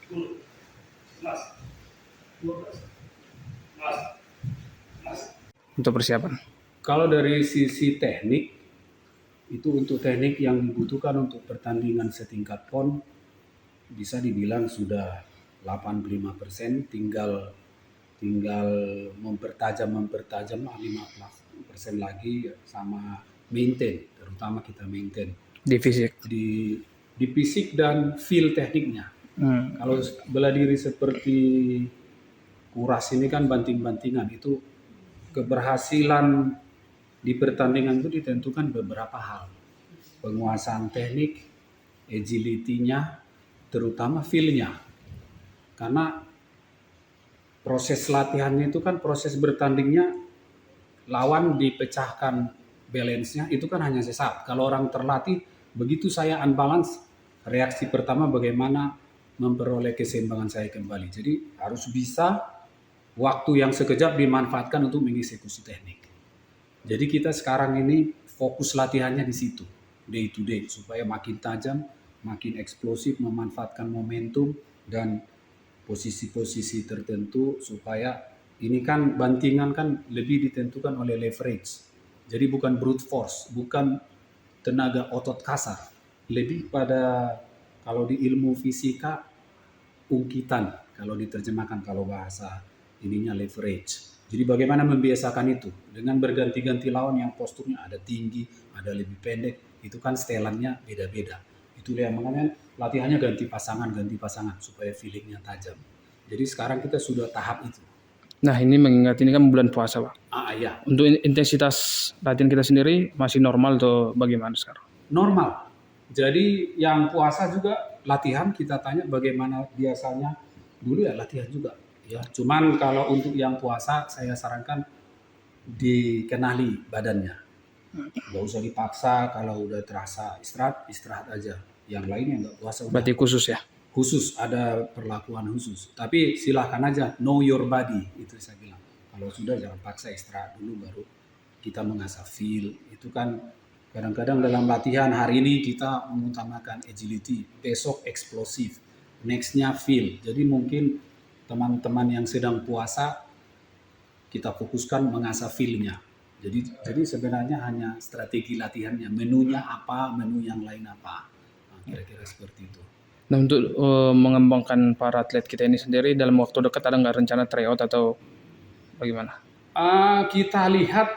10, 11, 12, 11, 11. Untuk persiapan. Kalau dari sisi teknik, itu untuk teknik yang dibutuhkan untuk pertandingan setingkat PON bisa dibilang sudah 85%, tinggal mempertajam 15% lagi sama maintain, terutama kita maintain Di fisik. di fisik dan feel tekniknya. Kalau bela diri seperti kuras ini kan banting-bantingan, itu keberhasilan di pertandingan itu ditentukan beberapa hal. Penguasaan teknik, agility-nya, terutama feel-nya. Karena proses latihannya itu kan proses bertandingnya, lawan dipecahkan balance-nya itu kan hanya sesaat. Kalau orang terlatih, begitu saya unbalance, reaksi pertama bagaimana memperoleh keseimbangan saya kembali. Jadi harus bisa waktu yang sekejap dimanfaatkan untuk mengeksekusi teknik. Jadi kita sekarang ini fokus latihannya di situ, day to day, supaya makin tajam, makin eksplosif, memanfaatkan momentum dan posisi-posisi tertentu, supaya ini kan bantingan kan lebih ditentukan oleh leverage. Jadi bukan brute force, bukan tenaga otot kasar. Lebih pada, kalau di ilmu fisika, ungkitan, kalau diterjemahkan, kalau bahasa ininya leverage. Jadi bagaimana membiasakan itu dengan berganti-ganti lawan yang posturnya ada tinggi, ada lebih pendek, itu kan setelannya beda-beda. Itulah yang makanya latihannya ganti pasangan supaya feelingnya tajam. Jadi sekarang kita sudah tahap itu. Nah, ini mengingat ini kan bulan puasa, Pak. Ya. Untuk intensitas latihan kita sendiri masih normal atau bagaimana sekarang? Normal. Jadi yang puasa juga latihan, kita tanya bagaimana biasanya, dulu ya latihan juga. Ya, cuman kalau untuk yang puasa saya sarankan dikenali badannya. Nggak usah dipaksa, kalau udah terasa istirahat aja. Yang lainnya nggak puasa. Berarti khusus ya? Khusus, ada perlakuan khusus. Tapi silahkan aja, know your body, itu saya bilang. Kalau sudah jangan paksa, istirahat dulu baru kita mengasah feel. Itu kan kadang-kadang dalam latihan hari ini kita mengutamakan agility, besok eksplosif, nextnya feel. Jadi mungkin teman-teman yang sedang puasa kita fokuskan mengasah feel-nya. Jadi sebenarnya hanya strategi latihannya, menunya apa, menu yang lain apa. Nah, kira-kira seperti itu. Nah, untuk mengembangkan para atlet kita ini sendiri dalam waktu dekat ada nggak rencana tryout atau bagaimana? Kita lihat,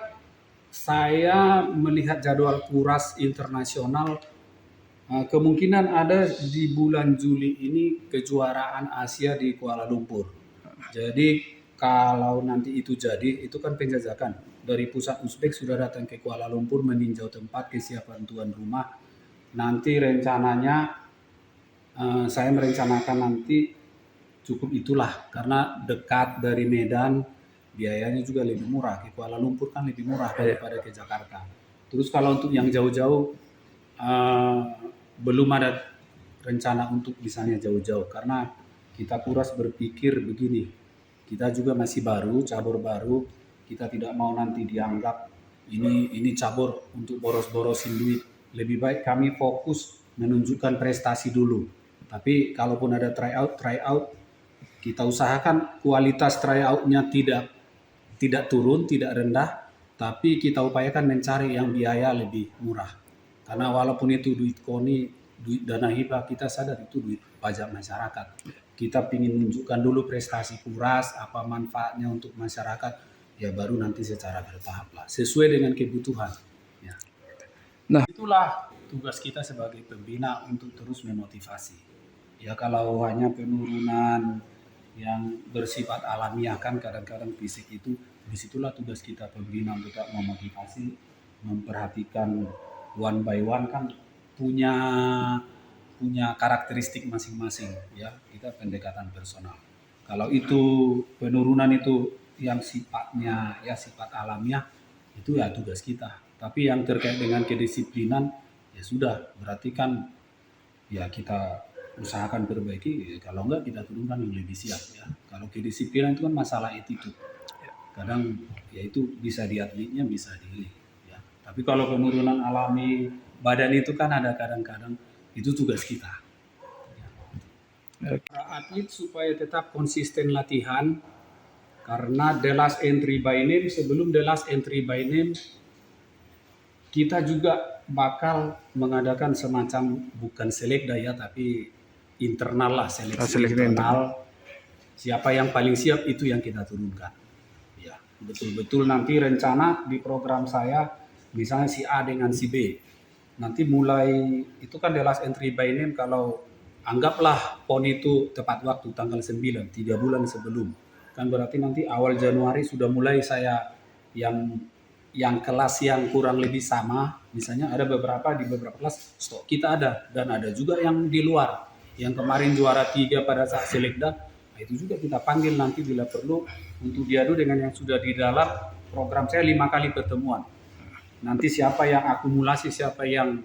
saya melihat jadwal kuras internasional, kemungkinan ada di bulan Juli ini kejuaraan Asia di Kuala Lumpur. Jadi kalau nanti itu jadi, itu kan penjajakan. Dari pusat Uzbek sudah datang ke Kuala Lumpur meninjau tempat kesiapan tuan rumah. Nanti rencananya, saya merencanakan nanti cukup itulah, karena dekat dari Medan, biayanya juga lebih murah. Ke Kuala Lumpur kan lebih murah daripada ke Jakarta. Terus kalau untuk yang jauh-jauh, belum ada rencana untuk misalnya jauh-jauh, karena kita kuras berpikir begini, kita juga masih baru, cabur baru, kita tidak mau nanti dianggap ini cabur untuk boros-borosin duit. Lebih baik kami fokus menunjukkan prestasi dulu. Tapi kalaupun ada tryout, kita usahakan kualitas tryout-nya tidak turun, tidak rendah, tapi kita upayakan mencari yang biaya lebih murah. Karena walaupun itu duit KONI, duit dana hibah, kita sadar itu duit pajak masyarakat. Kita ingin menunjukkan dulu prestasi kuras, apa manfaatnya untuk masyarakat, ya baru nanti secara bertahap lah, sesuai dengan kebutuhan. Ya. Nah, itulah tugas kita sebagai pembina untuk terus memotivasi. Ya kalau hanya penurunan yang bersifat alamiah kan kadang-kadang fisik itu, disitulah tugas kita pembina untuk memotivasi, memperhatikan one by one kan punya karakteristik masing-masing ya, kita pendekatan personal. Kalau itu penurunan itu yang sifatnya ya sifat alamiah, itu ya tugas kita. Tapi yang terkait dengan kedisiplinan ya sudah, berarti kan ya kita usahakan perbaiki, kalau enggak kita turunkan yang lebih siap ya. Kalau kedisiplinan itu kan masalah attitude. Kadang ya itu bisa di atletnya, bisa di ini ya. Tapi kalau penurunan alami badan itu kan ada kadang-kadang, itu tugas kita. Para atlet supaya tetap konsisten latihan, karena the last entry by name, sebelum the last entry by name, kita juga bakal mengadakan semacam bukan selekda ya, tapi internal lah, seleksi internal. Siapa yang paling siap itu yang kita turunkan. Ya, betul-betul nanti rencana di program saya, misalnya si A dengan si B. Nanti mulai, itu kan the last entry by name, kalau anggaplah PON itu tepat waktu tanggal 9, 3 bulan sebelum. Kan berarti nanti awal Januari sudah mulai saya yang kelas yang kurang lebih sama, misalnya ada beberapa di beberapa kelas stok kita ada, dan ada juga yang di luar. Yang kemarin juara 3 pada saat selekda, itu juga kita panggil nanti bila perlu untuk diadu dengan yang sudah di dalam program saya 5 kali pertemuan. Nanti siapa yang akumulasi, siapa yang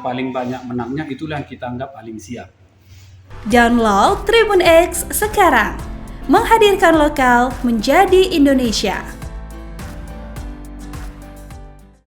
paling banyak menangnya, itulah yang kita anggap paling siap. Download Tribun X sekarang, menghadirkan lokal menjadi Indonesia.